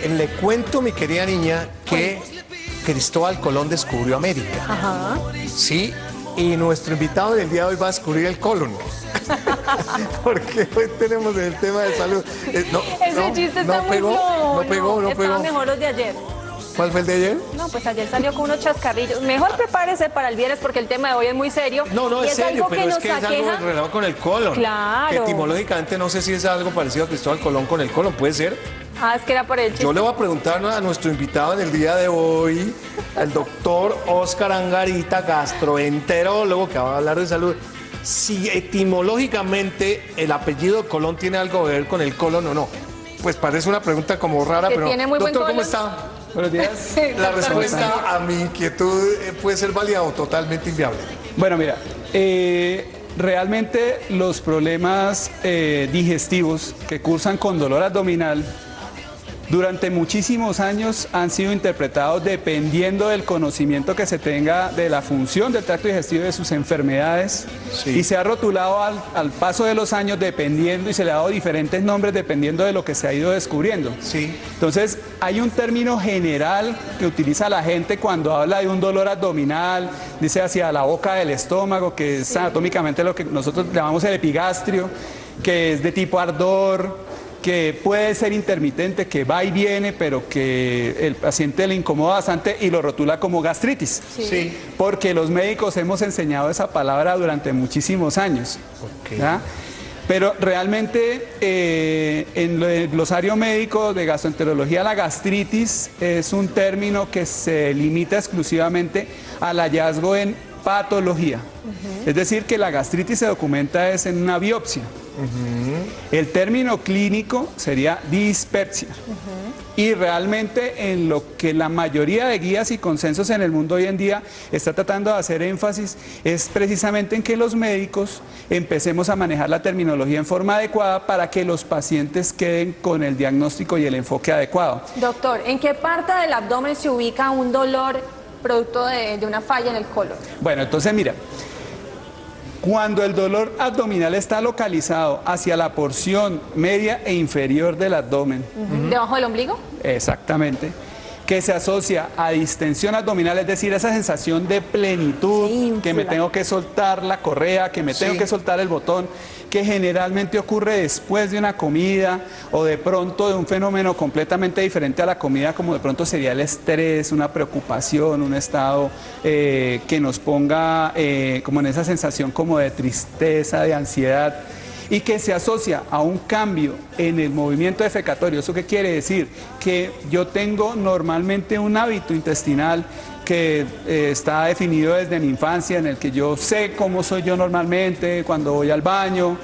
le cuento, mi querida niña, que Cristóbal Colón descubrió América. Ajá. Sí, y nuestro invitado del día de hoy va a descubrir el colon. Porque hoy tenemos el tema de salud. Ese chiste está muy flojo. No pegó. Estaban mejor los de ayer. ¿Cuál fue el de ayer? No, pues ayer salió con unos chascarrillos. Mejor prepárese para el viernes porque el tema de hoy es muy serio. No, y es serio, algo pero que es nos que es algo aqueja. relacionado con el colon. Claro. Que etimológicamente no sé si es algo parecido a Cristóbal Colón con el colon, puede ser. Ah, es que era por el chiste. Yo le voy a preguntar a nuestro invitado en el día de hoy, al doctor Óscar Angarita, gastroenterólogo, que va a hablar de salud, si etimológicamente el apellido Colón tiene algo que ver con el colon o no. Pues parece una pregunta como rara, Que pero tiene muy buen doctor, ¿cómo colon. está? Buenos días. La Doctor, respuesta a mi inquietud puede ser válida o totalmente inviable. Bueno, mira, realmente los problemas digestivos que cursan con dolor abdominal durante muchísimos años han sido interpretados dependiendo del conocimiento que se tenga de la función del tracto digestivo y de sus enfermedades. Sí. Y se ha rotulado al paso de los años dependiendo y se le ha dado diferentes nombres dependiendo de lo que se ha ido descubriendo. Sí. Entonces, hay un término general que utiliza la gente cuando habla de un dolor abdominal, dice hacia la boca del estómago, que es anatómicamente lo que nosotros llamamos el epigastrio, que es de tipo ardor, que puede ser intermitente, que va y viene, pero que el paciente le incomoda bastante y lo rotula como gastritis. Sí. Porque los médicos hemos enseñado esa palabra durante muchísimos años. Ok. ¿Ya? Pero realmente en el glosario médico de gastroenterología, la gastritis es un término que se limita exclusivamente al hallazgo en patología. Es decir, que la gastritis se documenta es en una biopsia. El término clínico sería dispepsia. Y realmente en lo que la mayoría de guías y consensos en el mundo hoy en día está tratando de hacer énfasis es precisamente en que los médicos empecemos a manejar la terminología en forma adecuada para que los pacientes queden con el diagnóstico y el enfoque adecuado. Doctor, ¿en qué parte del abdomen se ubica un dolor producto de una falla en el colon? Bueno, entonces mira, cuando el dolor abdominal está localizado hacia la porción media e inferior del abdomen, ¿Debajo del ombligo? exactamente, que se asocia a distensión abdominal, es decir, esa sensación de plenitud, Sí, que me tengo que soltar la correa, que me tengo que soltar el botón, que generalmente ocurre después de una comida o de pronto de un fenómeno completamente diferente a la comida, como de pronto sería el estrés, una preocupación, un estado que nos ponga como en esa sensación como de tristeza, de ansiedad, y que se asocia a un cambio en el movimiento defecatorio. ¿Eso qué quiere decir? Que yo tengo normalmente un hábito intestinal que está definido desde mi infancia, en el que yo sé cómo soy yo normalmente cuando voy al baño,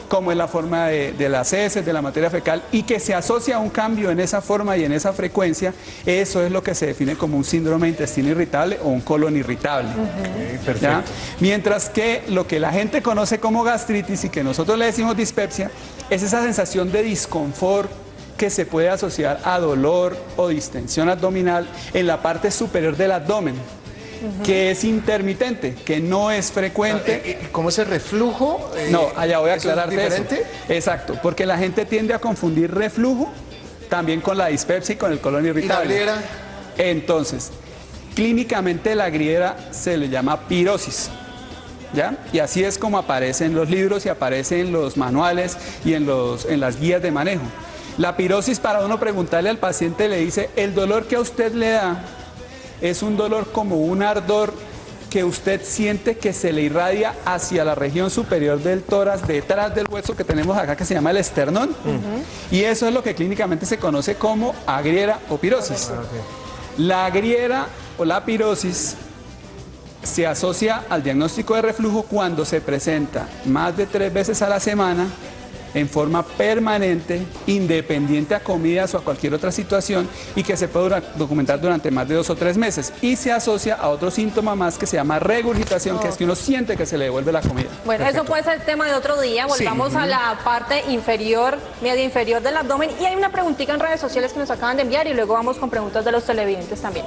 cómo es la forma de las heces, de la materia fecal, y que se asocia a un cambio en esa forma y en esa frecuencia. Eso es lo que se define como un síndrome de intestino irritable o un colon irritable. Ok, perfecto. ¿Ya? Mientras que lo que la gente conoce como gastritis y que nosotros le decimos dispepsia es esa sensación de disconfort que se puede asociar a dolor o distensión abdominal en la parte superior del abdomen, que es intermitente, que no es frecuente. ¿Cómo es el reflujo? No, allá voy a ¿eso es aclararte eso. diferente? Exacto, porque la gente tiende a confundir reflujo también con la dispepsia y con el colon irritable. ¿Y la griera? Entonces, clínicamente la griera se le llama pirosis. ¿Ya? Y así es como aparece en los libros y aparece en los manuales y en las guías de manejo. La pirosis, para uno preguntarle al paciente, le dice, el dolor que a usted le da es un dolor como un ardor que usted siente que se le irradia hacia la región superior del tórax, detrás del hueso que tenemos acá, que se llama el esternón. Y eso es lo que clínicamente se conoce como agriera o pirosis. La agriera o la pirosis se asocia al diagnóstico de reflujo cuando se presenta más de 3 veces a la semana, en forma permanente, independiente a comidas o a cualquier otra situación, y que se puede documentar durante más de 2 o 3 meses. Y se asocia a otro síntoma más que se llama regurgitación, que es que uno siente que se le devuelve la comida. Bueno, eso puede ser tema de otro día. Volvamos a la parte inferior, media inferior del abdomen. Y hay una preguntita en redes sociales que nos acaban de enviar y luego vamos con preguntas de los televidentes también.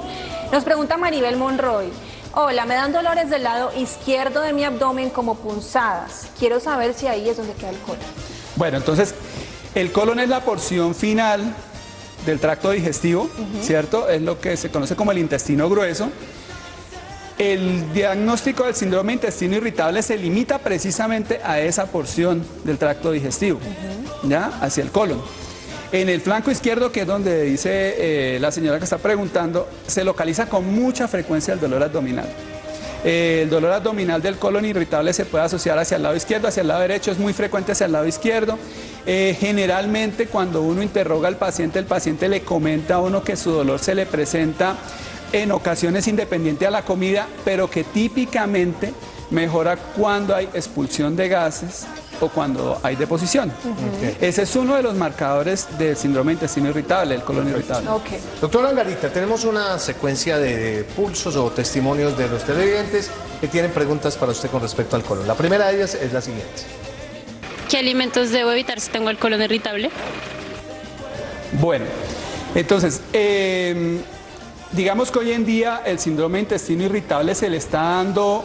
Nos pregunta Maribel Monroy. Hola, me dan dolores del lado izquierdo de mi abdomen como punzadas. Quiero saber si ahí es donde queda el colon. Bueno, entonces, el colon es la porción final del tracto digestivo, ¿cierto? Es lo que se conoce como el intestino grueso. El diagnóstico del síndrome de intestino irritable se limita precisamente a esa porción del tracto digestivo, ¿ya? Hacia el colon. En el flanco izquierdo, que es donde dice la señora que está preguntando, se localiza con mucha frecuencia el dolor abdominal. El dolor abdominal del colon irritable se puede asociar hacia el lado izquierdo, hacia el lado derecho, es muy frecuente hacia el lado izquierdo. Generalmente cuando uno interroga al paciente, el paciente le comenta a uno que su dolor se le presenta en ocasiones independiente a la comida, pero que típicamente mejora cuando hay expulsión de gases o cuando hay deposición. Ese es uno de los marcadores del síndrome de intestino irritable, el colon irritable. Doctora Angarita, tenemos una secuencia de pulsos o testimonios de los televidentes que tienen preguntas para usted con respecto al colon. La primera de ellas es la siguiente. ¿Qué alimentos debo evitar si tengo el colon irritable? Bueno, entonces, digamos que hoy en día el síndrome de intestino irritable se le está dando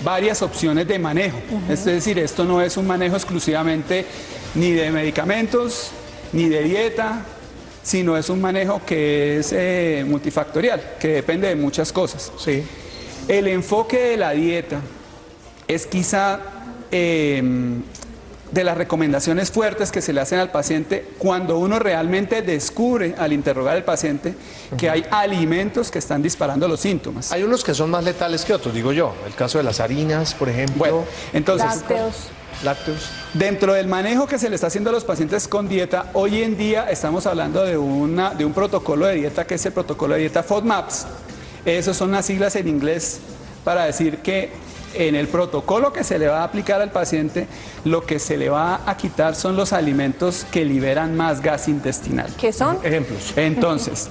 varias opciones de manejo. Es decir, esto no es un manejo exclusivamente ni de medicamentos, ni de dieta, sino es un manejo que es multifactorial, que depende de muchas cosas. Sí. El enfoque de la dieta es quizá de las recomendaciones fuertes que se le hacen al paciente cuando uno realmente descubre al interrogar al paciente que hay alimentos que están disparando los síntomas. Hay unos que son más letales que otros, digo yo. El caso de las harinas, por ejemplo. Bueno, entonces, lácteos. Dentro del manejo que se le está haciendo a los pacientes con dieta, hoy en día estamos hablando de un protocolo de dieta que es el protocolo de dieta FODMAPs. Esas son las siglas en inglés para decir que en el protocolo que se le va a aplicar al paciente, lo que se le va a quitar son los alimentos que liberan más gas intestinal. ¿Qué son? Ejemplos. Entonces,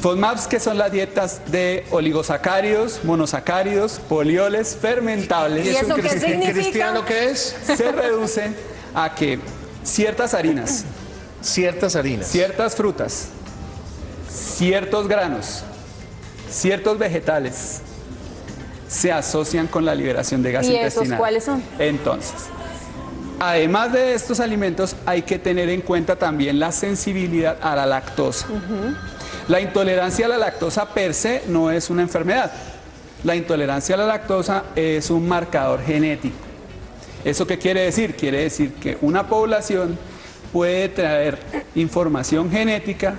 FODMAPs, que son las dietas de oligosacáridos, monosacáridos, polioles, fermentables. ¿Y eso qué significa? ¿Cristiano qué es? Se reduce a que ciertas harinas, Ciertas harinas. ciertas frutas, ciertos granos, ciertos vegetales se asocian con la liberación de gas ¿Y intestinal. esos cuáles son? Entonces, además de estos alimentos, hay que tener en cuenta también la sensibilidad a la lactosa. La intolerancia a la lactosa per se no es una enfermedad. La intolerancia a la lactosa es un marcador genético. ¿Eso qué quiere decir? Quiere decir que una población puede traer información genética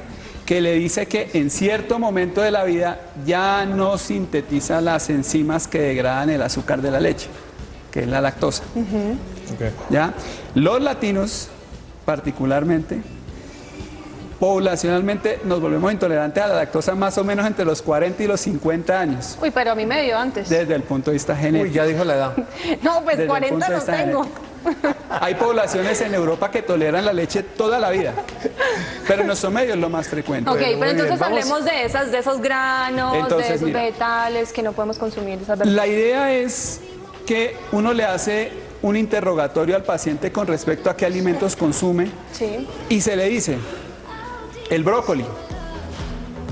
que le dice que en cierto momento de la vida ya no sintetiza las enzimas que degradan el azúcar de la leche, que es la lactosa. ¿Ya? Los latinos, particularmente, poblacionalmente nos volvemos intolerantes a la lactosa más o menos entre los 40 y los 50 años. Uy, pero a mí me dio antes. Desde el punto de vista genético. Uy, ya dijo la edad. No, pues Desde el 40 punto de no vista tengo. Hay poblaciones en Europa que toleran la leche toda la vida, pero en nuestro medio es lo más frecuente. Ok, Bueno, pero muy bien, entonces vamos. hablemos de esos granos, Entonces, de esos mira, vegetales que no podemos consumir. Esas verduras. La idea es que uno le hace un interrogatorio al paciente con respecto a qué alimentos consume Sí. y se le dice el brócoli,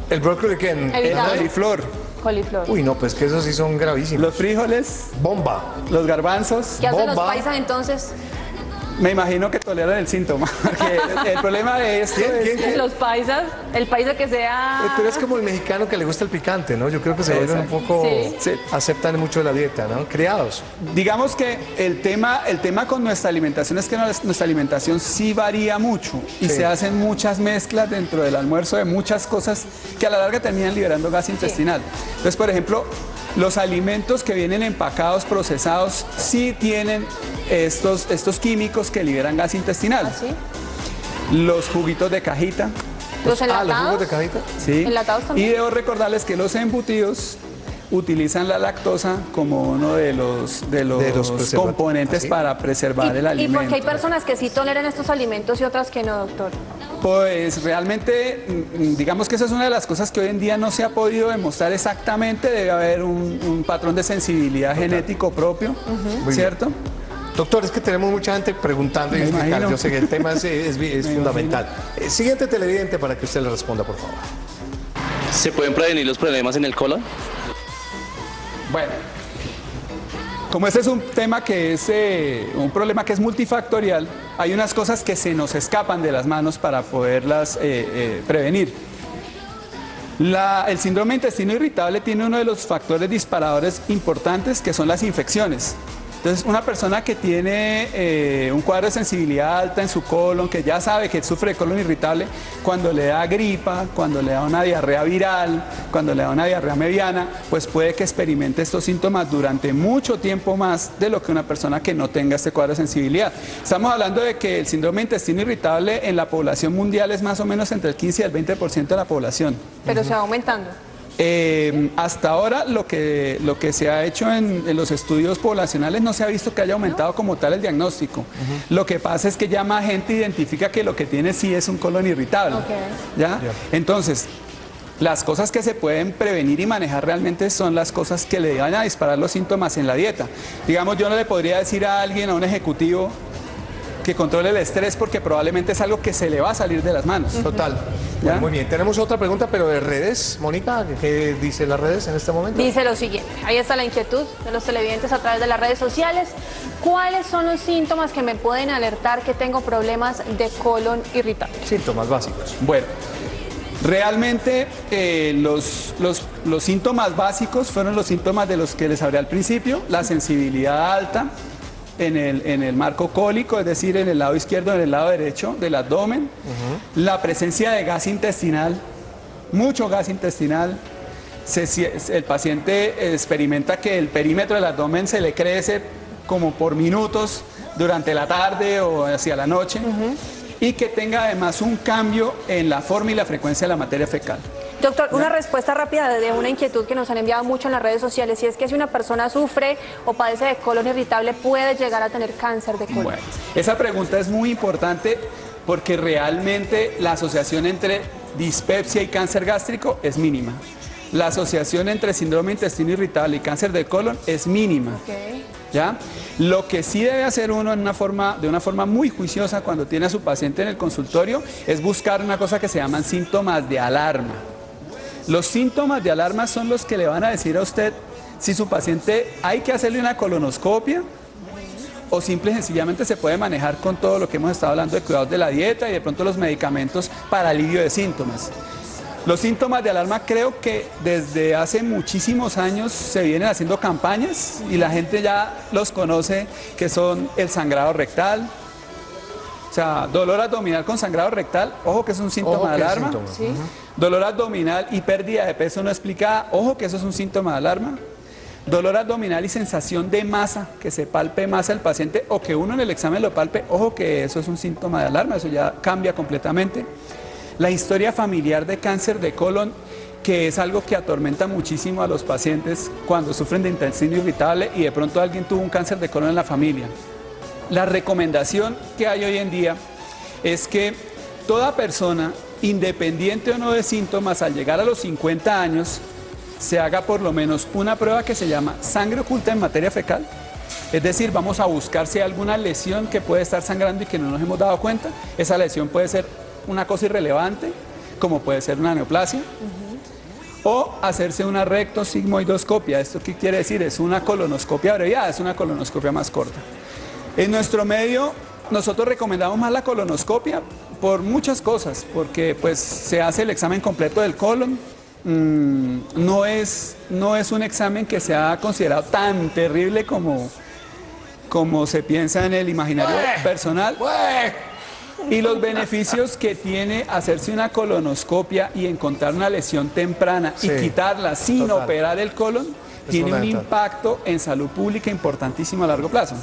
¿El brócoli que el Evitable. coliflor, Coliflor. Uy, no, pues que esos sí son gravísimos. los frijoles, Bomba. los garbanzos. ¿Qué hacen los bomba. paisas entonces? Me imagino que toleran el síntoma. Porque el problema de esto es que Los paisas, el paisa que sea... Tú eres como el mexicano que le gusta el picante, ¿no? Yo creo que se vuelven un Exacto. poco... Sí. Aceptan mucho la dieta, ¿no? Criados. digamos que el tema con nuestra alimentación es que nuestra alimentación sí varía mucho y Sí. se hacen muchas mezclas dentro del almuerzo de muchas cosas que a la larga terminan liberando gas intestinal. Entonces, por ejemplo, los alimentos que vienen empacados, procesados, sí tienen estos químicos que liberan gas intestinal. ¿Así? Los juguitos de cajita, ¿Los enlatados? ¿Los jugos de cajita? ¿sí? ¿Enlatados Y también? debo recordarles que los embutidos utilizan la lactosa como uno de los preservativos. componentes ¿Ah, sí? para preservar el ¿Y alimento. por qué hay personas que sí toleran estos alimentos y otras que no, doctor? Pues realmente, digamos que esa es una de las cosas que hoy en día no se ha podido demostrar exactamente. Debe haber un patrón de sensibilidad genético propio, Muy ¿cierto? Doctor, es que tenemos mucha gente preguntando y Me es vital. imagino. Yo sé que el tema es fundamental. Siguiente televidente para que usted le responda, por favor. ¿Se pueden prevenir los problemas en el colon? Bueno, Como este es un tema que es un problema que es multifactorial, hay unas cosas que se nos escapan de las manos para poderlas prevenir. El síndrome de intestino irritable tiene uno de los factores disparadores importantes que son las infecciones. Entonces, una persona que tiene un cuadro de sensibilidad alta en su colon, que ya sabe que sufre de colon irritable, cuando le da gripa, cuando le da una diarrea viral, cuando le da una diarrea mediana, pues puede que experimente estos síntomas durante mucho tiempo más de lo que una persona que no tenga este cuadro de sensibilidad. Estamos hablando de que el síndrome de intestino irritable en la población mundial es más o menos entre el 15 y el 20% de la población. Pero se va aumentando. Hasta ahora lo que se ha hecho en los estudios poblacionales no se ha visto que haya aumentado como tal el diagnóstico. Lo que pasa es que ya más gente identifica que lo que tiene sí es un colon irritable. ¿Ya? Entonces, las cosas que se pueden prevenir y manejar realmente son las cosas que le van a disparar los síntomas en la dieta. Digamos, yo no le podría decir a alguien, a un ejecutivo, que controle el estrés porque probablemente es algo que se le va a salir de las manos. Total. Bueno, muy bien, tenemos otra pregunta, pero de redes. Mónica, ¿qué dice las redes en este momento? Dice lo siguiente, ahí está la inquietud de los televidentes a través de las redes sociales. ¿Cuáles son los síntomas que me pueden alertar que tengo problemas de colon irritable? Síntomas básicos. Bueno, realmente los síntomas básicos fueron los síntomas de los que les hablé al principio, la sensibilidad alta en el marco cólico, es decir, en el lado izquierdo, en el lado derecho del abdomen, la presencia de gas intestinal, mucho gas intestinal, el paciente experimenta que el perímetro del abdomen se le crece como por minutos durante la tarde o hacia la noche, y que tenga además un cambio en la forma y la frecuencia de la materia fecal. Doctor, una respuesta rápida de una inquietud que nos han enviado mucho en las redes sociales, y es que si una persona sufre o padece de colon irritable, puede llegar a tener cáncer de colon. Bueno, esa pregunta es muy importante porque realmente la asociación entre dispepsia y cáncer gástrico es mínima. La asociación entre síndrome de intestino irritable y cáncer de colon es mínima. ¿Ya? Lo que sí debe hacer uno de una forma muy juiciosa cuando tiene a su paciente en el consultorio es buscar una cosa que se llaman síntomas de alarma. Los síntomas de alarma son los que le van a decir a usted si su paciente hay que hacerle una colonoscopia o simple y sencillamente se puede manejar con todo lo que hemos estado hablando de cuidados de la dieta y de pronto los medicamentos para alivio de síntomas. Los síntomas de alarma creo que desde hace muchísimos años se vienen haciendo campañas y la gente ya los conoce, que son el sangrado rectal. O sea, dolor abdominal con sangrado rectal, ojo que es un síntoma de alarma. ¿Sí? Dolor abdominal y pérdida de peso no explicada, ojo que eso es un síntoma de alarma. Dolor abdominal y sensación de masa, que se palpe masa el paciente o que uno en el examen lo palpe, ojo que eso es un síntoma de alarma, eso ya cambia completamente. La historia familiar de cáncer de colon, que es algo que atormenta muchísimo a los pacientes cuando sufren de intestino irritable y de pronto alguien tuvo un cáncer de colon en la familia. La recomendación que hay hoy en día es que toda persona, independiente o no de síntomas, al llegar a los 50 años, se haga por lo menos una prueba que se llama sangre oculta en materia fecal. Es decir, vamos a buscar si hay alguna lesión que puede estar sangrando y que no nos hemos dado cuenta. Esa lesión puede ser una cosa irrelevante, como puede ser una neoplasia, o hacerse una rectosigmoidoscopia. ¿Esto qué quiere decir? Es una colonoscopia abreviada, es una colonoscopia más corta. En nuestro medio, nosotros recomendamos más la colonoscopia por muchas cosas, porque pues se hace el examen completo del colon. No es un examen que sea considerado tan terrible como se piensa en el imaginario personal. Y los beneficios que tiene hacerse una colonoscopia y encontrar una lesión temprana y quitarla sin operar el colon, tiene un impacto en salud pública importantísimo a largo plazo.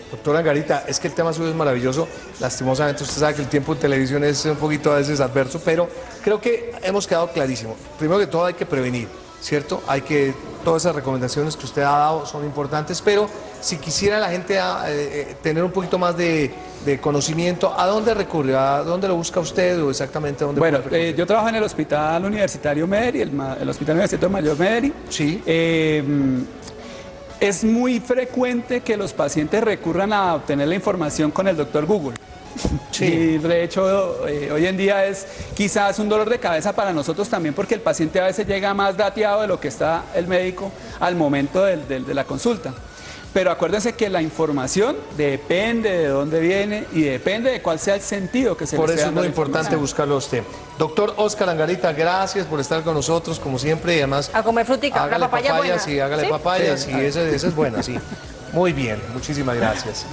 Doctora Angarita, es que el tema suyo es maravilloso. Lastimosamente usted sabe que el tiempo en televisión es un poquito a veces adverso, pero creo que hemos quedado clarísimo. Primero que todo hay que prevenir, ¿cierto? Todas esas recomendaciones que usted ha dado son importantes, pero si quisiera la gente tener un poquito más de conocimiento, ¿a dónde recurre? ¿A dónde lo busca usted o exactamente a dónde? Bueno, yo trabajo en el Hospital Universitario Mederi, el Hospital Universitario Mayor Mederi. Sí. Es muy frecuente que los pacientes recurran a obtener la información con el doctor Google. Sí. Y de hecho, hoy en día es quizás un dolor de cabeza para nosotros también, porque el paciente a veces llega más dateado de lo que está el médico al momento de la consulta. Pero acuérdense que la información depende de dónde viene y depende de cuál sea el sentido que se le Por esté eso es dando a muy la importante información. buscarlo a usted. Doctor Óscar Angarita, gracias por estar con nosotros, como siempre, y además... A comer frutica, la hágale papaya es papayas, buena. sí, hágale ¿Sí? papayas, Sí. y esa es buena, sí. Muy bien, muchísimas gracias.